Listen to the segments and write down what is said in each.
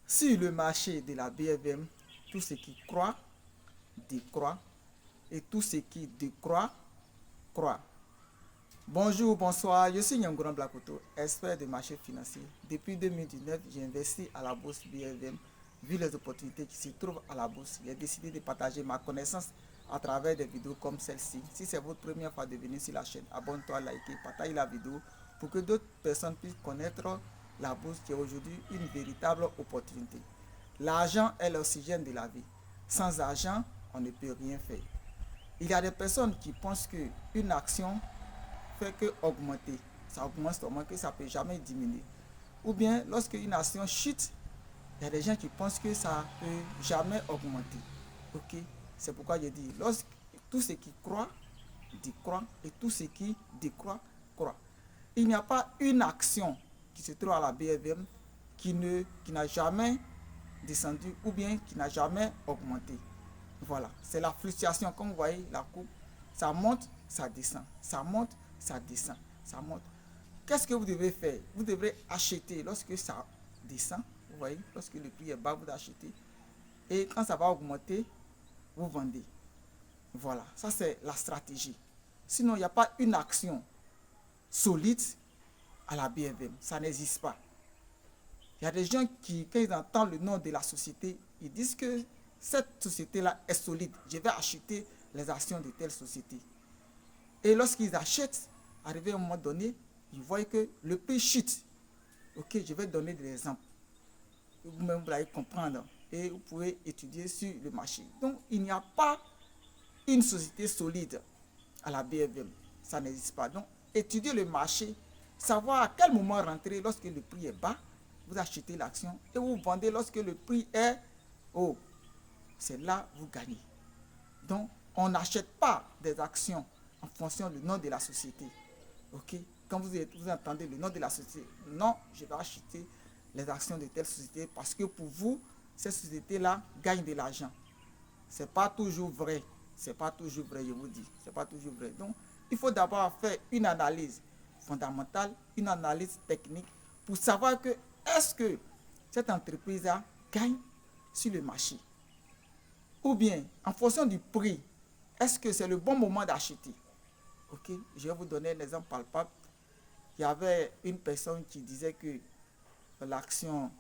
Sur le marché de la BFM, tout ce qui croît, décroît, et tout ce qui décroît, croît. Bonjour, bonsoir, je suis Nyangoran Blakoto, expert de marché financier. Depuis 2019, j'ai investi à la bourse BFM. Vu les opportunités qui se trouvent à la bourse, j'ai décidé de partager ma connaissance à travers des vidéos comme celle-ci. Si c'est votre première fois de venir sur la chaîne, abonne-toi, likez, partage la vidéo pour que d'autres personnes puissent connaître la bourse qui est aujourd'hui une véritable opportunité. L'argent est l'oxygène de la vie. Sans argent, on ne peut rien faire. Il y a des personnes qui pensent qu'une action fait que augmenter. Ça augmente tellement que ça ne peut jamais diminuer. Ou bien, lorsque une action chute, il y a des gens qui pensent que ça ne peut jamais augmenter. Ok? C'est pourquoi je dis, lorsque tout ce qui croît, décroît, et tout ce qui décroît, croît. Il n'y a pas une action qui se trouve à la BFM qui n'a jamais descendu ou bien qui n'a jamais augmenté. Voilà, c'est la fluctuation. Comme vous voyez, la courbe, ça monte, ça descend. Ça monte, ça descend. Ça monte. Qu'est-ce que vous devez faire? Vous devrez acheter lorsque ça descend. Vous voyez, lorsque le prix est bas, vous achetez. Et quand ça va augmenter, vous vendez. Voilà, ça c'est la stratégie. Sinon, il n'y a pas une action solide à la BFM. Ça n'existe pas. Il y a des gens qui, quand ils entendent le nom de la société, ils disent que cette société-là est solide. Je vais acheter les actions de telle société. Et lorsqu'ils achètent, arrivé à un moment donné, ils voient que le prix chute. Ok, je vais donner des exemples. Vous-même, vous allez comprendre. Et vous pouvez étudier sur le marché. Donc, il n'y a pas une société solide à la BFM. Ça n'existe pas. Donc, étudier le marché, savoir à quel moment rentrer lorsque le prix est bas, vous achetez l'action et vous vendez lorsque le prix est haut. C'est là que vous gagnez. Donc, on n'achète pas des actions en fonction du nom de la société. Ok? Quand vous entendez le nom de la société, non, je vais acheter les actions de telle société parce que pour vous, cette société-là gagne de l'argent. C'est pas toujours vrai. C'est pas toujours vrai, je vous dis. C'est pas toujours vrai. Donc, il faut d'abord faire une analyse fondamentale, une analyse technique pour savoir que est-ce que cette entreprise-là gagne sur le marché. Ou bien, en fonction du prix, est-ce que c'est le bon moment d'acheter? Ok, je vais vous donner un exemple palpable. Il y avait une personne qui disait que l'action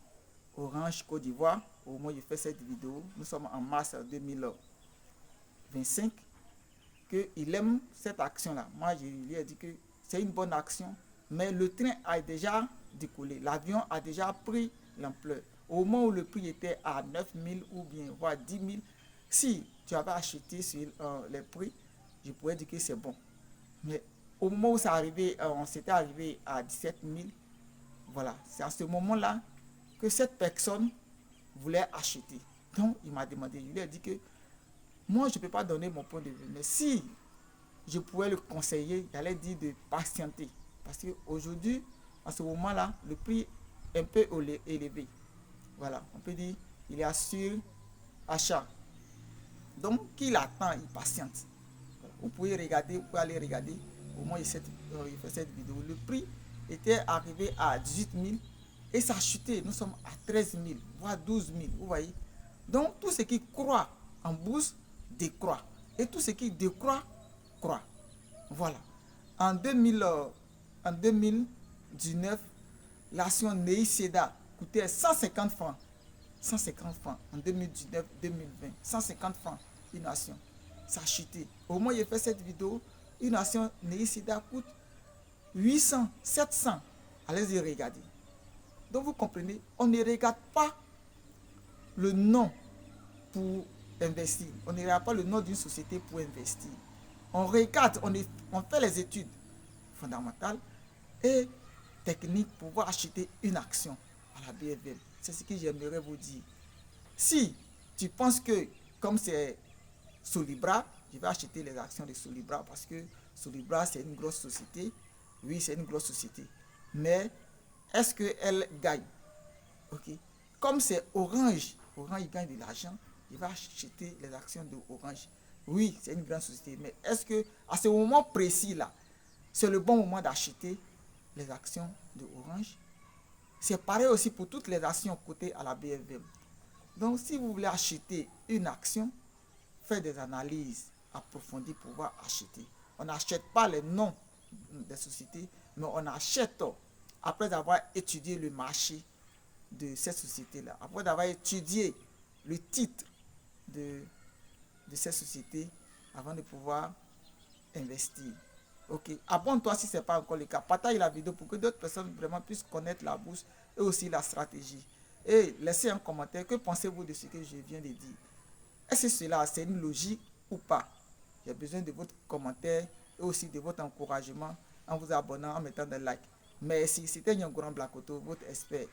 Orange Côte d'Ivoire, au moment où je fais cette vidéo, nous sommes en mars 2025, qu'il aime cette action-là. Moi, je lui ai dit que c'est une bonne action, mais le train a déjà décollé. L'avion a déjà pris l'ampleur. Au moment où le prix était à 9 000 ou bien voire 10 000, si tu avais acheté sur les prix, je pourrais dire que c'est bon. Mais au moment où on s'était arrivé à 17 000, voilà, c'est à ce moment-là que cette personne voulait acheter. Donc, il m'a demandé, je lui ai dit que moi, je ne peux pas donner mon point de vue, mais si je pouvais le conseiller, j'allais dire de patienter. Parce qu'aujourd'hui, à ce moment-là, le prix est un peu élevé. Voilà, on peut dire il est à sur achat. Donc, qu'il attend, il patiente. Voilà. Vous pouvez regarder, vous pouvez aller regarder au moment où il fait cette vidéo. Le prix était arrivé à 18 000 et ça a chuté. Nous sommes à 13 000, voire 12 000. Vous voyez? Donc, tout ce qui croît en bourse décroît. Et tout ce qui décroît, croît. Voilà. En 2019, l'action Nei Seda coûtait 150 francs. 150 francs en 2019-2020. 150 francs une action. Ça a chuté. Au moment où j'ai fait cette vidéo, une action Nei Seda coûte 800, 700. Allez-y regarder. Donc vous comprenez, on ne regarde pas le nom pour investir. On ne regarde pas le nom d'une société pour investir. On regarde, on fait les études fondamentales et techniques pour pouvoir acheter une action à la BFM. C'est ce que j'aimerais vous dire. Si tu penses que, comme c'est Solibra, je vais acheter les actions de Solibra parce que Solibra, c'est une grosse société. Oui, c'est une grosse société. Mais est-ce qu'elle gagne? Ok. Comme c'est Orange, Orange gagne de l'argent, je vais acheter les actions de Orange. Oui, c'est une grande société. Mais est-ce que à ce moment précis là, c'est le bon moment d'acheter les actions de Orange? C'est pareil aussi pour toutes les actions cotées à la BFM. Donc, si vous voulez acheter une action, faites des analyses approfondies pour pouvoir acheter. On n'achète pas les noms des sociétés, mais on achète après avoir étudié le marché de cette société-là, après avoir étudié le titre de cette société avant de pouvoir investir. Ok, abonne-toi si ce n'est pas encore le cas. Partage la vidéo pour que d'autres personnes vraiment puissent connaître la bourse et aussi la stratégie. Et laissez un commentaire. Que pensez-vous de ce que je viens de dire? Est-ce que cela, c'est une logique ou pas? J'ai besoin de votre commentaire et aussi de votre encouragement en vous abonnant, en mettant des likes. Merci, c'était Nyangoran Blakoto, votre expert.